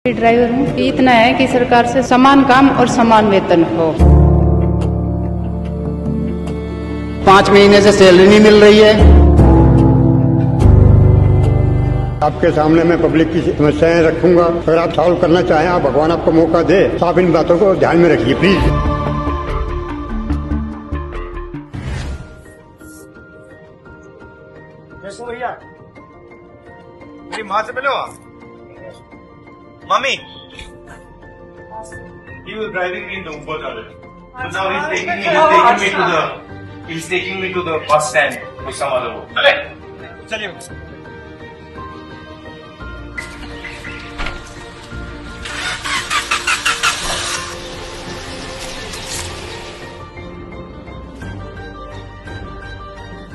Driver हूँ। इतना है कि सरकार से समान काम और समान वेतन हो। 5 महीने से सैलरी नहीं मिल रही है। आपके सामने मैं पब्लिक की समस्याएं रखूंगा। अगर आप सॉल्व करना चाहें, आप भगवान आपको मौका दे, तो आप इन बातों को ध्यान में रखिए प्लीज। भैया मेरी माँ से मिलो। Mommy, he was driving me in the Uber earlier. So now he's taking me to the bus stand with some other boat. अरे, चलिए।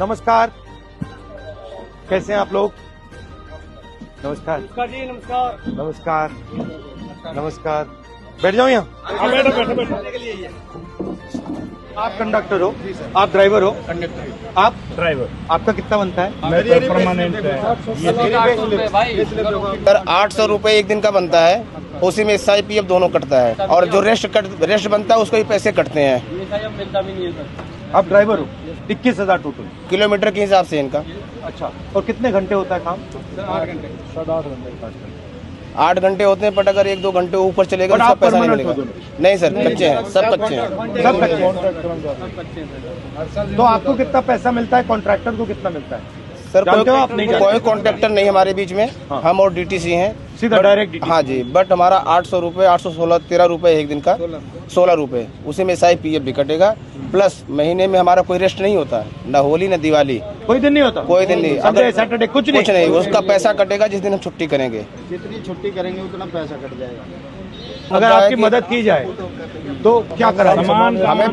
नमस्कार, कैसे हैं आप लोग? नमस्कार जी, नमस्कार। नमस्कार नमस्कार। बैठ जाओ यहाँ। बैठो। आप कंडक्टर हो? आप ड्राइवर हो? कंडक्टर। आप ड्राइवर। आपका कितना बनता है? परमानेंट है। सर 800 रुपए एक दिन का बनता है, उसी में SIPF दोनों कटता है और जो रेस्ट बनता है उसको ही पैसे कटते हैं। आप ड्राइवर हो? 21,000 टोटल किलोमीटर के हिसाब से इनका। अच्छा, और कितने घंटे होता है काम? 8 घंटे। 8 घंटे होते हैं, बट अगर 1-2 घंटे ऊपर चलेगा तो आप सब पैसा नहीं permanent मिलेगा। हो नहीं सर, कच्चे हैं, सब कच्चे हैं। सब कच्चे हैं। तो आपको कितना पैसा मिलता है? कॉन्ट्रैक्टर को कितना मिलता है? सर जानते हो आप? नहीं जानते? कोई कॉन्ट्रैक्टर नहीं हमारे बीच में। हाँ। हम और DTC हैं सीधा डायरेक्ट? हाँ जी, बट हमारा 800 रुपए, 816, 13 रुपए एक दिन का, 16 रुपए, उसी में SIPF भी कटेगा। प्लस महीने में हमारा कोई रेस्ट नहीं होता, ना होली ना दिवाली, कोई दिन नहीं होता? कोई दिन नहीं। संडे सैटरडे कुछ नहीं? उसका पैसा कटेगा जिस दिन हम छुट्टी करेंगे। जितनी छुट्टी करेंगे उतना पैसा कट जाएगा। अगर आपकी मदद की जाए तो क्या करा? हमें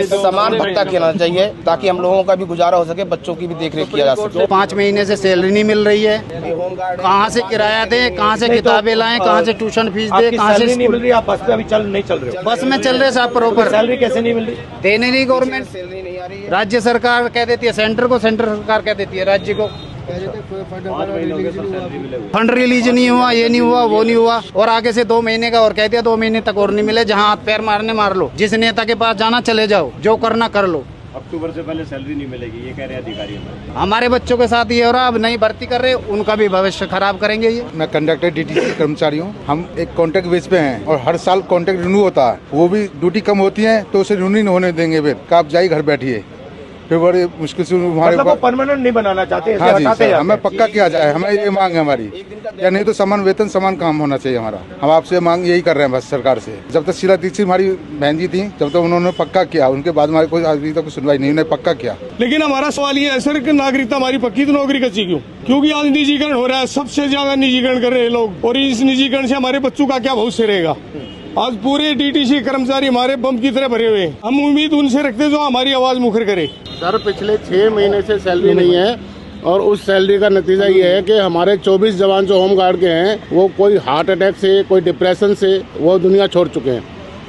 सर समान भत्ता देना चाहिए ताकि हम लोगों का भी गुजारा हो सके, बच्चों की भी देखरेख किया जा सके। 5 महीने से सैलरी नहीं मिल रही है। कहाँ से किराया दें, कहाँ से किताबें लाएं, कहाँ से ट्यूशन फीस दें, कहाँ से नहीं मिल रही? आप बस पे अभी नहीं चल रहे हो? बस में चल रहे साहब प्रॉपर। सैलरी कैसे नहीं मिल रही? देने नहीं गवर्नमेंट, राज्य सरकार कह देती है सेंटर को, सेंटर सरकार कह देती है राज्य को। फंड रिलीज नहीं हुआ, ये नहीं हुआ, वो नहीं हुआ, और आगे से 2 महीने का और कह दिया 2 महीने तक और नहीं मिले। जहाँ हाथ पैर मारने मार लो, जिस नेता के पास जाना चले जाओ, जो करना कर लो। अक्टूबर से पहले सैलरी नहीं मिलेगी, ये कह रहे हैं अधिकारी। हमारे बच्चों के साथ ये हो रहा, अब नई भर्ती कर रहे, उनका भी भविष्य खराब करेंगे ये। मैं कंडक्टर DTC कर्मचारी हूँ। हम एक कॉन्ट्रैक्ट बेस पे हैं और हर साल कॉन्ट्रैक्ट रिन्यू होता है। वो भी ड्यूटी कम होती है तो उसे रिन्यू नहीं होने देंगे, फिर आप जाइए घर बैठिए। फिर बड़ी मुश्किल से हमारे मतलब परमानेंट नहीं बनाना चाहते? हाँ जी सर, हमें पक्का किया जाए, हमें ये मांग है हमारी। या नहीं तो समान वेतन समान काम होना चाहिए हमारा। हम आपसे मांग यही कर रहे हैं बस सरकार से। जब तक शीला दीक्षित हमारी बहन जी थी, जब तक उन्होंने पक्का किया, उनके बाद हमारे कोई अभी तक सुनवाई नहीं, उन्होंने पक्का किया। लेकिन हमारा सवाल ये है सर कि नागरिकता हमारी पक्की तो नौकरी कच्ची क्यों? क्योंकि आज निजीकरण हो रहा है, सबसे ज्यादा निजीकरण कर रहे हैं लोग, और इस निजीकरण से हमारे बच्चों का क्या भविष्य रहेगा? आज पूरे DTC कर्मचारी हमारे बम की तरह भरे हुए हैं। हम उम्मीद उनसे रखते जो हमारी आवाज मुखर करे। सर पिछले 6 महीने से सैलरी नहीं है, और उस सैलरी का नतीजा ये है कि हमारे 24 जवान जो होम गार्ड के हैं वो कोई हार्ट अटैक से, कोई डिप्रेशन से वो दुनिया छोड़ चुके हैं।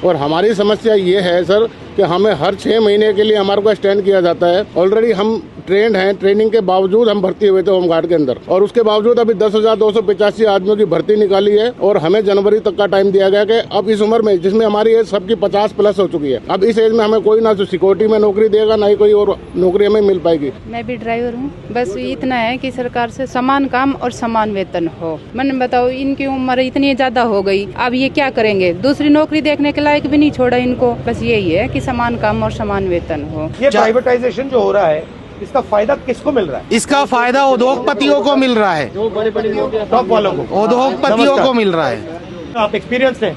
और हमारी समस्या ये है सर कि हमें हर 6 महीने के लिए हमारे को एक्सटेंड किया जाता है। ऑलरेडी हम ट्रेंड हैं, ट्रेनिंग के बावजूद हम भर्ती हुए थे होमगार्ड के अंदर, और उसके बावजूद अभी 10,285 आदमियों की भर्ती निकाली है, और हमें जनवरी तक का टाइम दिया गया कि अब इस उम्र में, जिसमें हमारी एज सबकी 50+ हो चुकी है, अब इस एज में हमें कोई ना तो सिक्योरिटी में नौकरी देगा, ना ही कोई और नौकरी हमें मिल पाएगी। मैं भी ड्राइवर हूँ। बस इतना है कि सरकार से समान काम और समान वेतन हो। मैंने बताओ, इनकी उम्र इतनी ज्यादा हो गई, अब ये क्या करेंगे? दूसरी नौकरी देखने के लायक भी नहीं छोड़ा इनको। बस यही है कि समान काम और समान वेतन हो। ये प्राइवेटाइजेशन जो हो रहा है, इसका फायदा किसको मिल रहा है? इसका फायदा उद्योगपतियों को मिल रहा है, टॉप वालों को, उद्योगपतियों को मिल रहा है। आप एक्सपीरियंस हैं?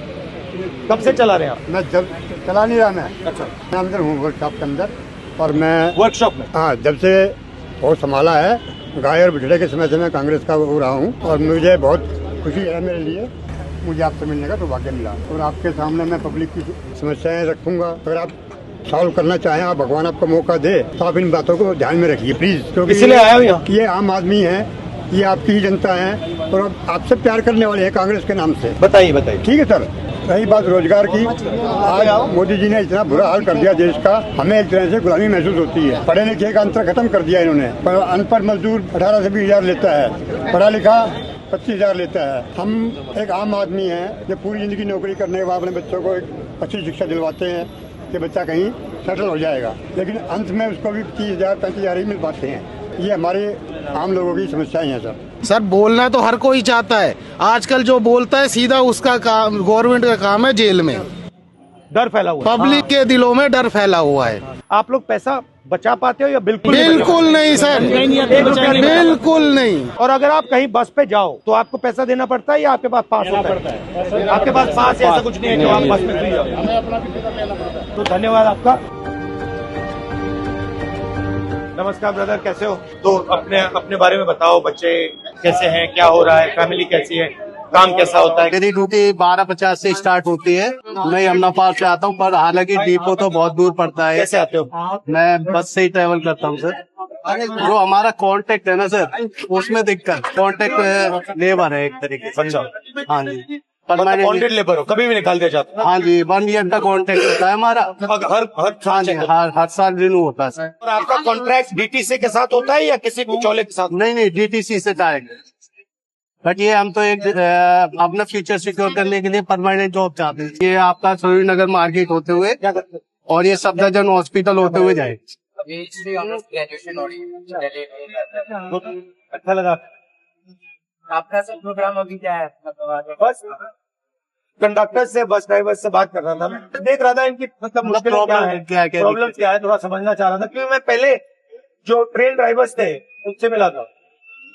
कब से चला रहे हैं आप? मैं जब चला नहीं रहा, मैं अच्छा, मैं अंदर हूँ वर्कशॉप के अंदर, और मैं वर्कशॉप में। हाँ, जब से बहुत संभाला है, गाय और बिठड़े के समय से मैं कांग्रेस का हो रहा हूँ, और मुझे बहुत खुशी है मेरे लिए, मुझे आपसे मिलने का सौभाग्य मिला। और आपके सामने मैं पब्लिक की समस्याएं रखूंगा। अगर आप सॉल्व करना चाहें, आप भगवान आपको मौका दे, तो आप इन बातों को ध्यान में रखिए प्लीज। क्योंकि इसलिए आया हूँ यहाँ। ये आम आदमी है, ये आपकी ही जनता है, और आपसे प्यार करने वाले हैं कांग्रेस के नाम से। बताइए बताइए। ठीक है सर। रही बात रोजगार की, आज मोदी जी ने इतना बुरा हाल कर दिया देश का, हमें एक तरह से गुलामी महसूस होती है। पढ़े लिखे का अंतर खत्म कर दिया इन्होंने। पर अनपढ़ मजदूर 18 से 20 हजार लेता है, पढ़ा लिखा 25,000 लेता है। हम एक आम आदमी हैं जो पूरी जिंदगी नौकरी करने के बाद अपने बच्चों को एक अच्छी शिक्षा दिलवाते हैं कि बच्चा कहीं सेटल हो जाएगा, लेकिन अंत में उसको भी 30,000 35,000 ही मिल पाते हैं। ये हमारे आम लोगों की समस्याएं हैं सर। सर बोलना तो हर कोई चाहता है, आजकल जो बोलता है सीधा उसका काम, गवर्नमेंट का काम है जेल में। डर फैला हुआ है। पब्लिक के दिलों में डर फैला हुआ है। आप लोग पैसा बचा पाते हो या बिल्कुल बिल्कुल नहीं सर, बिल्कुल नहीं। और अगर आप कहीं बस पे जाओ तो आपको पैसा देना पड़ता है या आपके पास पास होता है? आपके पास पास ऐसा कुछ नहीं है जो आप बस में फ्री जाओ। तो धन्यवाद आपका। नमस्कार ब्रदर, कैसे हो? तो अपने बारे में बताओ, बच्चे कैसे हैं, क्या हो रहा है, फैमिली कैसी है, काम कैसा होता है? मेरी ड्यूटी 12:50 से स्टार्ट होती है। मैं यमुना पार से आता हूँ, पर हालांकि डिपो तो बहुत दूर पड़ता है। कैसे आते हो? मैं बस से ही ट्रेवल करता हूँ सर। जो हमारा कांटेक्ट है ना सर, उसमें दिक्कत, कांटेक्ट लेबर है एक तरीके से। अच्छा, हाँ जी, कॉन्ट्रैक्ट लेबर हो, कभी भी निकाल दिया जाता है? हाँ जी, 1 ईयर का कॉन्ट्रैक्ट होता है हमारा। हाँ जी, हर साल रिन्यू होता है सर। और आपका कॉन्ट्रैक्ट डीटीसी के साथ होता है या किसी बिचौले के साथ? नहीं, डीटीसी से डायरेक्ट। बट ये हम तो एक अपना फ्यूचर सिक्योर करने के लिए परमानेंट जॉब चाहते हैं। ये आपका सरूरी नगर मार्केट होते हुए और ये सफदरजंग हॉस्पिटल होते हुए जाए। अच्छा लगा आपका सब प्रोग्राम अभी क्या है? बस कंडक्टर से, बस ड्राइवर से बात कर रहा था। मैं देख रहा था इनकी मतलब मुश्किल क्या है, प्रॉब्लम क्या है, थोड़ा समझना चाह रहा था। क्योंकि मैं पहले जो ट्रेन ड्राइवर्स थे उनसे मिला था,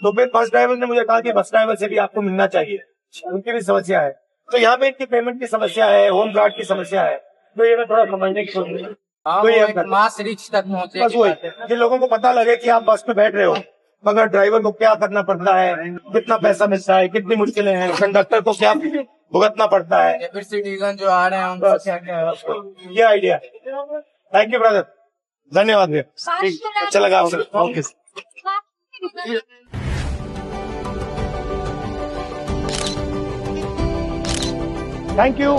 तो फिर बस ड्राइवर ने मुझे कहा कि बस ड्राइवर से भी आपको मिलना चाहिए, उनकी भी समस्या है। तो यहाँ पे इनकी पेमेंट की समस्या है, होम गार्ड की समस्या है, तो ये मैं थोड़ा समझने की कोशिश कर तो ये मास रिच तक पहुँचे। बस वही जिन लोगों को पता लगे कि आप बस में बैठ रहे हो, मगर ड्राइवर को क्या करना पड़ता है, कितना पैसा मिलता है, कितनी मुश्किलें हैं, कंडक्टर को क्या भुगतना पड़ता है, फिर सिटीजन जो आ रहे हैं उनको क्या क्या है, ये आइडिया। थैंक यू ब्रदर, धन्यवाद भैया, अच्छा लगा आपसे। Okay, thank you.